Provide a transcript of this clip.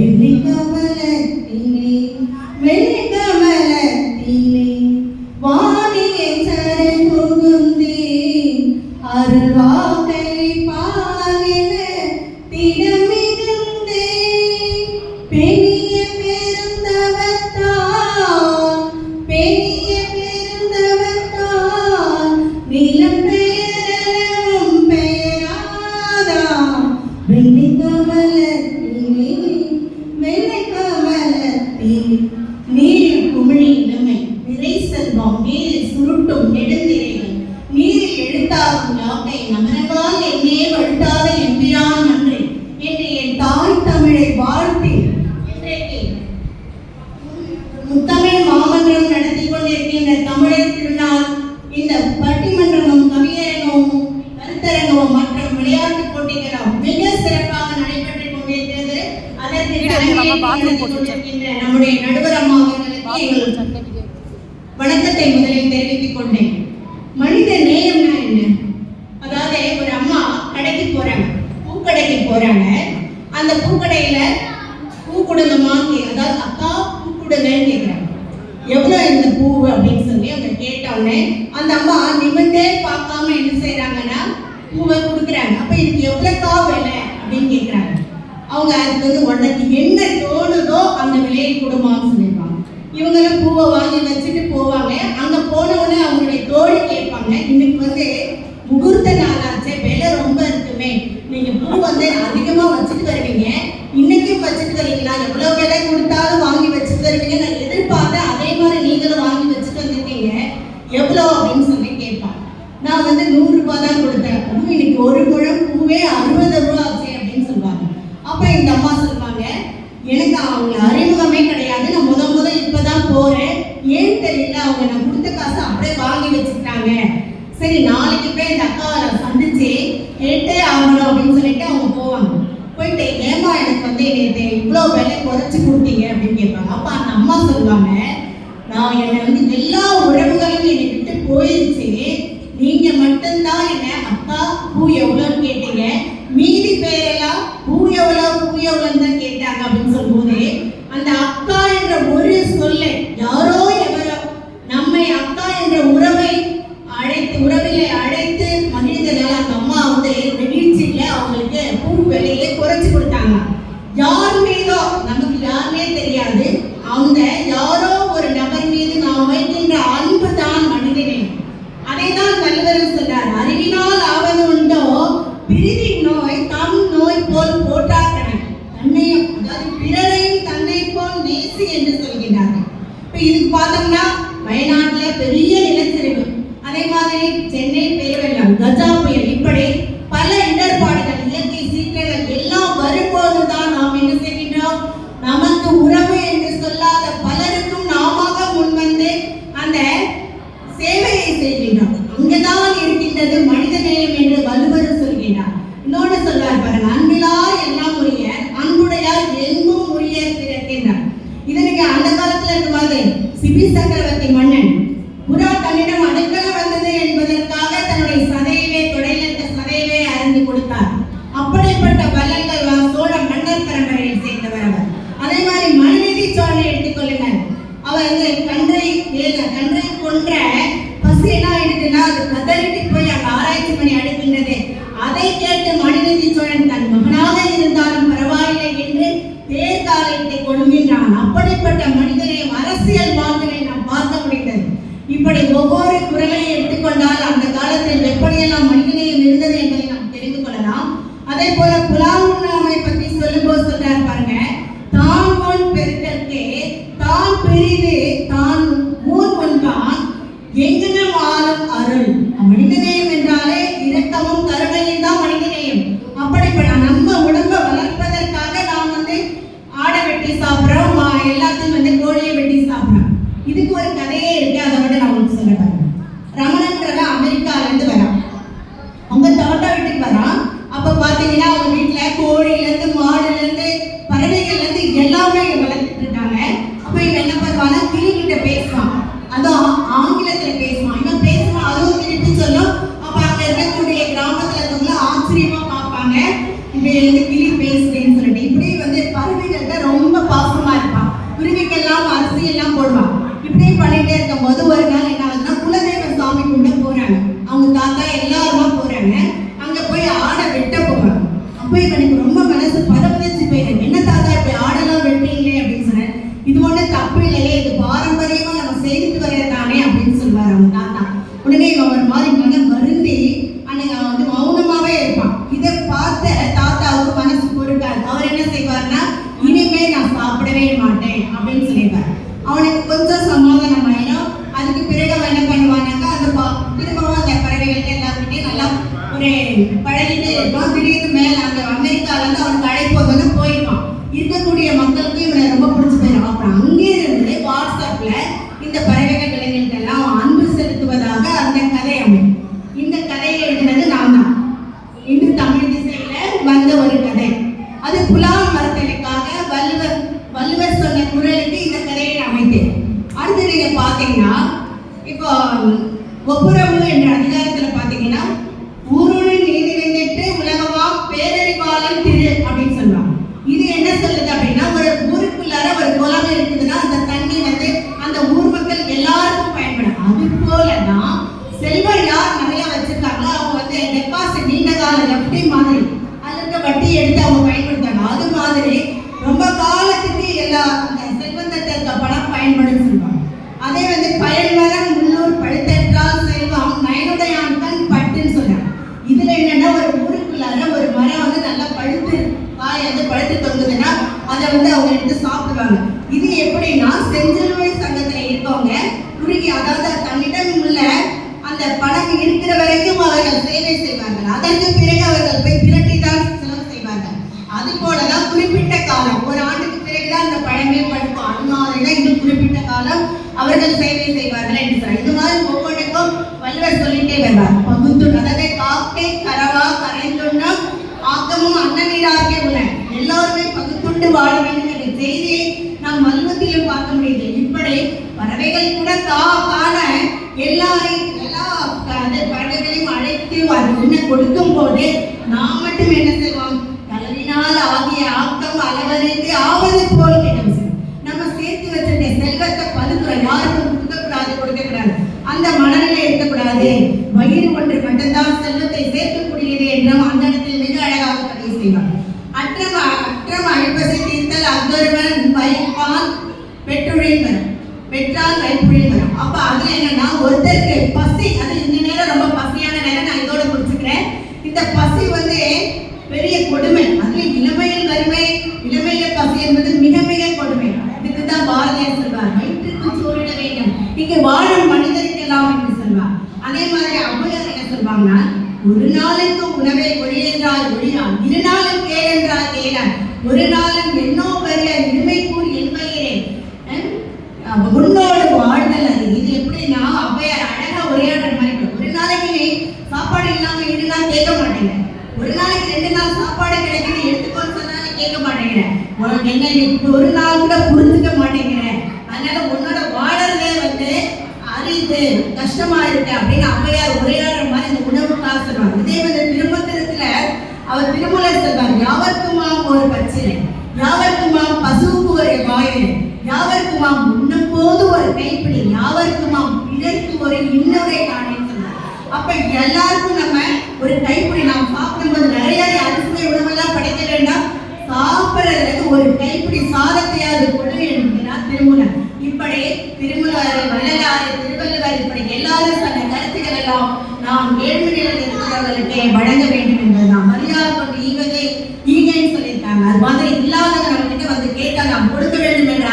வெள்ளிக்கமலத்திலே வெள்ளிக்கமலத்திலே வாணியின் சரண் புகுந்தேன் அருள்வாக்கை பாகின திடமிருந்தேன் பெரிய பெருந்தவத்தான் பெரிய பெருந்தவத்தான் நிலம் பெயரவும் பெயராதாம் வெள்ளிக்கமலத்திலே வெள்ளிக்கமலத்திலே நீரில் குமிழி இளமை நிறை செல்வம் நீரில் சுருட்டும் நெடுந்திரைகள் நீரில் எழுத்தாகும் யாக்கை நமரகால் என்னே வழுத்தாத எம்பிரான் நன்றி என்று என் தாய் தமிழை வாழ்த்தி இன்றைக்கு முத்தமிழ் மாமன்றம் நடத்தி கொண்டிருக்கின்ற தமிழர் திருநாள் இந்த பட்டிமன்றமும் கவியரங்கமும் கருத்தரங்கமும் மற்றும் விளையாட்டுப் போட்டிகளும் மிக சிறப்பாக நடைபெற்றுக் கொண்டிருக்கிறது. அதற்கு நம்முடைய நடுவர் அம்மா அவர்களுக்கு வணக்கத்தை முதலில் தெரிவித்துக் கொண்டேன். மனித நேயம்னா என்ன? அதாவது ஒரு அம்மா கடைக்கு போறாங்க, பூக்கடைக்கு போறாங்க. அந்த பூக்கடையில பூ கொடுங்கம்மா, அதாவது அக்கா பூ கொடுங்கன்னு கேட்கிறாங்க. எவ்வளவு இந்த பூ அப்படின்னு சொல்லி அவங்க கேட்டோடனே அந்த அம்மா நிமிர்ந்தே பார்க்காம என்ன செய்யறாங்கன்னா பூவை கொடுக்குறாங்க. அப்ப இதுக்கு எவ்வளவுக்கா விலை அப்படின்னு கேட்கிறாங்க. அவங்க அதுக்கு உனக்கு என்ன தோணுதோ அந்த விலையை கொடுமான்னு சொல்லியிருப்பாங்க. இவங்களும் பூவை வாங்கி வச்சுட்டு போவாங்க. அங்க போன உடனே அவங்களுடைய தோழி கேட்பாங்க, இன்னைக்கு முகூர்த்த நாளாச்சே, விலை ரொம்ப இருக்குமே, நீங்க பூ அதிகமா வச்சுட்டு வருவீங்க, இன்னைக்கும் வச்சுட்டு வரீங்களா, எவ்வளவு விலை கொடுத்தாலும் வாங்கி வச்சுட்டு வருவீங்க, நான் எதிர்பார்த்தேன், அதே மாதிரி நீங்களும் வாங்கி வச்சுட்டு வந்திருக்கீங்க, எவ்வளோ அப்படின்னு சொல்லி கேட்பாங்க. நான் 100 ரூபாய் தான் கொடுத்தேன். இன்னைக்கு ஒரு முழம் பூவே 60 ரூபா ஆச்சு அப்படின்னு சொல்லுவாங்க. அப்ப இந்த அம்மா சொல்லுவாங்க, எனக்கு அவங்க அறிமுகமே கிடையாது, நான் முத இப்பதான் போறேன், ஏன் தெரியல, அவங்க நான் கொடுத்த காசை அப்படியே வாங்கி வச்சுக்கிட்டாங்க, சரி நாளைக்கு போய் இந்த அக்காவை நான் சந்திச்சு கேட்டே ஆகணும் அப்படின்னு சொல்லிட்டு அவங்க போவாங்க. போயிட்டு ஏமா எனக்கு இவ்வளோ விலை குறைச்சி கொடுத்தீங்க அப்படின்னு கேட்பாங்க. அப்ப அந்த அம்மா சொல்லுவாங்க, நான் என்னை எல்லா உறவுகளும் என்னை விட்டு போயிடுச்சு, நீங்க மட்டும்தான் என்ன அக்கா பூ எவ்வளோன்னு கேட்டீங்க, மீதி பேரெல்லாம் பூ எவ்வளோன்னு தான் கேட்டாங்க அப்படின்னு சொல்லும்போது அந்த அக்கா என்ற ஒரு சொல்ல யாரோ எவரோ நம்மை அக்கா என்ற உறவிலே அழைத்து மகிழ்ந்ததால் அந்த அம்மா நெகிழ்ச்சியில அவங்களுக்கு பூ விலையை குறைச்சு கொடுத்தாங்க. யார் மீதோ நமக்கு யாருமே தெரியாது, அந்த யாரோ ஒரு நபர் மீது நாம் வைக்கின்ற அன்பு தான் மனிதனே. அதைதான் வள்ளுவர் சொல்றார், அறிவினால் ஆவது உண்டோ பிரிதி நோய் தம் நோய் போல் போட்டாக்கணும், தன்னையும் அதாவது பிறரையும் தன்னை போல் நேசி என்று சொல்கிறார்கள். இப்ப இதுக்கு பார்த்தோம்னா வயநாட்டுல பெரிய நிலச்சரிவு, அதே மாதிரி சென்னை பேரவெள்ளம், கஜா புயல், இப்படி பல இடர்பாடுகள், இயற்கை சீற்றங்கள் எல்லாம் வரும்போதுதான் நாம் என்ன செய்கின்றோம், நமக்கு உறவு என்று சொல்லாத பலருக்கும் நாம முன்வந்து அந்த சேவையை செய்கின்றோம். அங்கதான் இருக்கின்றது மனித நேயம் என்று வள்ளுவர் சொல்கின்றார். இன்னொன்று சொல்றார் பாருங்க, அன்பிலார் எல்லாம் உரிய, அன்புடையார் எங்கும் உரிய திறக்கின்றார். இதற்கு அந்த காலத்துல இருக்கும்போது சிபி சக்கரவர்த்தி மன்னன் புறா தன்னிடம் அடைக்கலம் வந்தது என்பதற்காக தன்னுடைய சதையிலே தொடையிலிருந்த சதையிலே அறிந்து கொடுத்தார். அப்படிப்பட்ட வள்ளல்கள் சோழ மன்னர் பரம்பரையை சேர்ந்தவர் அவர். அதே மாதிரி மனுநீதி சோழனை எடுத்துக்கொள்ளுங்கள். அவர் கன்றை கொன்ற பசு என்ன ஆயிடுதுன்னா அது கதறிட்டு போய் அங்க ஆராய்ச்சி பண்ணி அடுக்கின்றது. அதை கேட்டு மனுநீதி சோழன் தன் மகனாக இருந்தாலும் பரவாயில்லை என்று தேர்காலத்தை கொள்கின்றான். அப்படிப்பட்ட மனிதனையும் அரசியல் வாழ்வினை நாம் பார்க்க முடிந்தது. இப்படி ஒவ்வொரு குரலையும் எடுத்துக்கொண்டால் அந்த காலத்தில் எப்படியெல்லாம் மனிதனையும் இருந்தது என்பதை நாம் தெரிந்து கொள்ளலாம். அதே போல புலாங்குண்ணாமை பற்றி சொல்லும்போது சொல்றார் பாருங்க, தான் முன் பெருக்கே தான் பெரிது தான் ஊர் முன்பான் எங்கனம் ஆளும் அருள். மனிதநேயம் என்றாலே இரக்கமும் கருணையும் தான் மனிதநேயம். அப்படிப்பட்ட நம்ம உடம்பை வளர்ப்பதற்காக நாம் ஆடை வெட்டி சாப்பிட்றோம், எல்லாத்தையும் கோழியை வெட்டி சாப்பிட்றோம். இதுக்கு ஒரு கதையே இருக்கு, அதை மட்டும் நான் உங்களுக்கு சொல்றேன். ரமணன்றவ அமெரிக்கால இருந்து வரான், அவங்க தாத்தா வீட்டுக்கு வரான். அப்ப பாத்தீங்கன்னா அவங்க வீட்டுல கோழில இருந்து மாடுல இருந்து பறவைகள்ல இருந்து எல்லாமே வளர்த்துட்டு இருக்காங்க. அப்ப இவன் என்ன பண்ணுவானா, கிளி கிட்ட பேசுவான், அதுவும் ஆங்கிலத்துல பேசுவான். இவன் பேசுவான், அதுவும் திருப்பி சொல்லும். அப்ப அங்க இருக்கக்கூடிய கிராமத்துல இருக்கவங்க ஆச்சரியமா பார்ப்பாங்க, இப்ப கிளி பேசுறேன்னு சொல்லிட்டு. இப்படி பறவைகள்கிட்ட ரொம்ப சாப்பிடவே மாட்டேன் அப்படின்னு சொல்லியிருக்காரு. அவனுக்கு கொஞ்சம் சமாதானம் ஆயிடும். அதுக்கு பிறகு அவன் என்ன பண்ணுவானாக்கா திரும்பவும் அந்த பறவைகளுக்கு எல்லாருக்கிட்டையும் நல்லா ஒரு பழகிட்டு இருப்பான். திடீர்னு மேல அந்த அமெரிக்கால இருந்து அவனுக்கு அழைப்பு வந்து போயிருப்பான். இருக்கக்கூடிய மக்களுக்கு இவனை ரொம்ப பிடிச்சி போயிடும். அப்புறம் அங்கே இருந்து வாட்ஸ்அப்ல இந்த பறவைகள் விலங்குகளுக்கெல்லாம் அன்பு செலுத்துவதாக அந்த கதை அமையும். இந்த கதையை எழுதினது நான் தான். இன்று தமிழ் திசையில வந்த ஒரு கதை. அது புலால் மரத்தலுக்காக வள்ளுவர் சொன்ன குரலுக்கு இந்த கதையை அமைத்தேன். அடுத்து நீங்க பாத்தீங்கன்னா இப்போ ஒப்புரவு என்ற அதிகாரத்துல பாத்தீங்கன்னா ஊருணி நீதி வெந்திட்டு உலகமா பேரறிவாளன் திரு அப்படின்னு சொல்லுவாங்க. இது என்ன சொல்லுது அப்படின்னா ஒரு ஊருக்குள்ளார ஒரு குளம் இருக்குதுன்னா அந்த தண்ணி வந்து அந்த ஊர் மக்கள் எல்லாருக்கும் பயன்படும். அது போலதான் செல்வம் யார் நிறைய வச்சிருக்காங்களோ அவங்க வந்து டெபாசிட் நீண்ட கால எஃப்டி மாதிரி அதுக்கு வட்டி எடுத்து அவங்க பயன்படுத்தாங்க. அது மாதிரி ரொம்ப காலத்துக்கு எல்லா அந்த செல்வந்தத்தை இருக்க பணம் பயன்படும் சொல்லுவாங்க. அதே வந்து பயன்வரம் உள்ளூர் பழுத்தென்றால் செல்வம் நயனுடையான் கண் பட்டுன்னு சொல்றாங்க. இதுல என்னன்னா ஒரு ஊருக்குள்ளார ஒரு மரம் வந்து நல்லா பழுத்து காய் வந்து பழுத்து தொங்குதுன்னா அதை வந்து அவங்க எடுத்து சாப்பிடுவாங்க. இது எப்படின்னா செஞ்சிலுவை சங்கத்துல இருக்கவங்க குறுகி அதாவது தன்னிடம் உள்ள அந்த பணம் இருக்கிற வரைக்கும் அவர்கள் சேவை செய்வார்கள். அதற்கு பிறகு அவர்கள் போய் திரட்டிதான் செலவு செய்வார்கள். அது போலதான் குறிப்பிட்ட காலம் ஒரு ஆண்டுக்கு பிறகுதான் அந்த பழமே படுக்கும். அது மாதிரிதான் இன்னும் குறிப்பிட்ட காலம் அவர்கள் சேவை செய்வார்கள் என்று சொல்றாங்க. இது மாதிரி ஒவ்வொன்றுக்கும் வள்ளுவர் சொல்லிட்டே வருவார். பகுத்து அதாவது காக்கை கரவா கரைந்துண்ணா ஆக்கமும் அன்னநீராக்கே உள்ளன. எல்லாருமே பகுத்துண்டு வாழ வேண்டும் என்ற செய்தியை நாம் வள்ளுவத்திலும் பார்க்க முடியுது. இப்படி பறவைகள் கூட காண எல்லா பறவைகளையும் அழைத்து அது உண்ண கொடுக்கும் போது நாம் மட்டும் என்ன செய்வோம்? கலவினால் ஆகிய ஆக்கம் அளவறிந்து ஆவது போல் கேட்கும். நம்ம சேர்த்து வச்சிருக்க செல்வத்தை பதுக்குறோம். யாருக்கும் கொடுக்கக்கூடாது அந்த மனநிலை இருக்கக்கூடாது. வயிறு ஒன்று மட்டும்தான் செல்வத்தை சேர்க்கக்கூடியது என்றும் அந்த இடத்தில் மிக அழகாக பதிவு செய்வார். அற்றம் அழிப்பசை தீர்த்தல் அந்தொருவன் வைப்பான் பெற்றுழில் வரும் பெற்றால் வைப்புழில் வரும். அப்ப அதுல என்னன்னா ஒருத்தருக்கு பசி, அது இந்த நேரம் ரொம்ப பசியான நேரம், நான் இதோட முடிச்சுக்கிறேன். இந்த பசி வந்து பெரிய கொடுமை. அதுல இளமையில் வறுமை இளமையில பசி என்பது மிக மிக கொடுமை. இதுக்குதான் பாரதியார் சொல்வார், வயிற்றுக்கு சோறிட வேண்டும் இங்கு வாழும் மனிதருக்கெல்லாம் என்று சொல்வார். அதே மாதிரி ஔவையார் என்ன சொல்வாங்கன்னா, ஒரு நாளுக்கு உணவை ஒளி என்றால் ஒளியான், இரு நாளும் கேள் என்றால் கேளான், ஒரு நாளும் என்னோ பெரிய இருமை கூறி என்பையிலே உன்னோடு வாழ்தல். அது இது எப்படின்னா ஔவையார் அழகா உரையாடுற மாதிரி. ஒரு நாளைக்கு சாப்பாடு இல்லாம இரு நாள் கேட்க மாட்டேங்க. ஒரு நாளைக்கு 2 நாள் சாப்பாடு கிடைக்குது எடுத்துக்கோன்னு சொன்னாலும் கேட்க மாட்டேங்கிறேன். உனக்கு என்ன ஒரு நாள் கூட புரிஞ்சுக்க மாட்டேங்கிறேன். அதனால உன்னோட வாழறதே வந்து அரிது கஷ்டமா இருக்கு அப்படின்னு ஔவையார் உரையாடுற மாதிரி இந்த உணவுக்காக சொல்லுவாங்க. இதே வந்து திருமந்திரத்துல அவர் திருமூலர் சொல்வார், யாவர்க்குமாம் ஒரு பச்சிலை, யாவர்க்குமாம் பசுவுக்கு ஒரு வாயிலை, யாவர்க்குமாம் உண்ணும் போது ஒரு கைப்பிடி, யாவர்க்குமாம் இதற்கு ஒரு இன்னொரு காணின்னு சொல்றாங்க. அப்ப எல்லாருக்கும் நம்ம ஒரு கைப்பிடி நாம் சாப்பிடும்போது நிறைய அரிசி உணவெல்லாம் படைக்க வேண்டாம். சாப்பிடுறதுக்கு ஒரு கைப்பிடி சாதத்தையாவது கொடு என்கிறார் திருமூலர். இப்படி திருமூலர், வள்ளலார், திருவள்ளுவர் இப்படி எல்லாரும் சொன்ன கருத்துக்கள் எல்லாம் நாம் ஏழ்மை நிலையில் இருக்கிறவர்களுக்கு வழங்க வேண்டும் என்பதுதான். மரியாதை கொண்டு ஈகைன்னு சொல்லியிருக்காங்க. அது மாதிரி இல்லாதவங்க நம்ம கிட்ட வந்து கேட்டால் நாம் கொடுக்க வேண்டும் என்ற